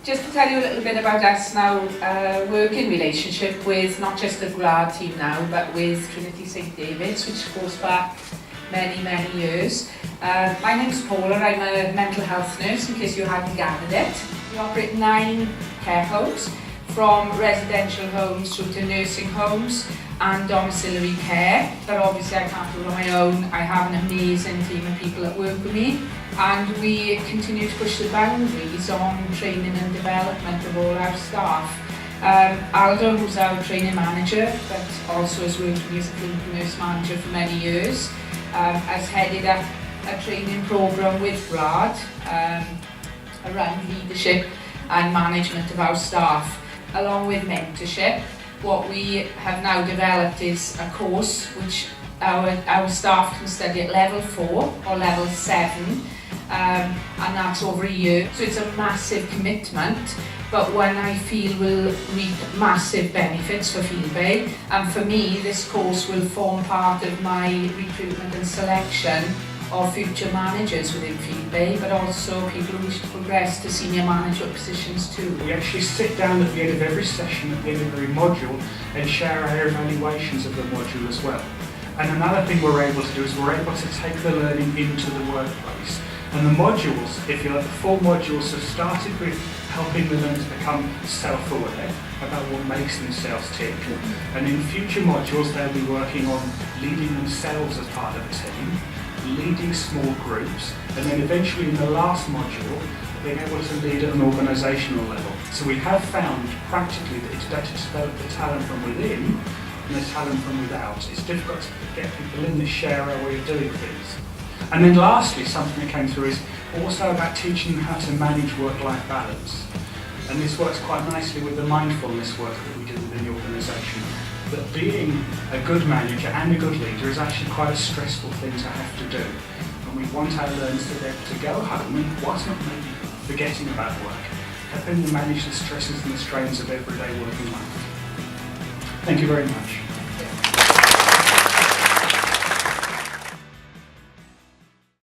Just to tell you a little bit about us now, working relationship with not just the GWLAD team now, but with Trinity St David's, which goes back many, many years. My name's Paula, I'm a mental health nurse, in case you hadn't gathered it. We operate 9 care homes, from residential homes through to nursing homes and domiciliary care. But obviously I can't do it on my own. I have an amazing team of people that work with me, and we continue to push the boundaries on training and development of all our staff. Aldo, who's our training manager, but also has worked with me as a clinical nurse manager for many years, has headed up a training programme with GWLAD around leadership and management of our staff, along with mentorship. What we have now developed is a course which our staff can study at level 4 or level 7, and that's over a year. So it's a massive commitment, but one I feel will reap massive benefits for Fieldbay. And for me, this course will form part of my recruitment and selection of future managers within Fieldbay, but also people who wish to progress to senior management positions too. We actually sit down at the end of every session, at the end of every module, and share our evaluations of the module as well. And another thing we're able to do is we're able to take the learning into the workplace. And the modules, if you like, the 4 modules have started with helping the learners become self-aware about what makes themselves tick. And in future modules they'll be working on leading themselves as part of a team, leading small groups, and then eventually in the last module being able to lead at an organisational level. So we have found practically that it's better to develop the talent from within than the talent from without. It's difficult to get people in that share our way of doing things. And then lastly, something that came through is also about teaching them how to manage work-life balance. And this works quite nicely with the mindfulness work that we do within the organisation. That being a good manager and a good leader is actually quite a stressful thing to have to do. And we want our learners to be able to go home and, whilst not maybe forgetting about work, helping them manage the stresses and the strains of everyday working life. Thank you very much.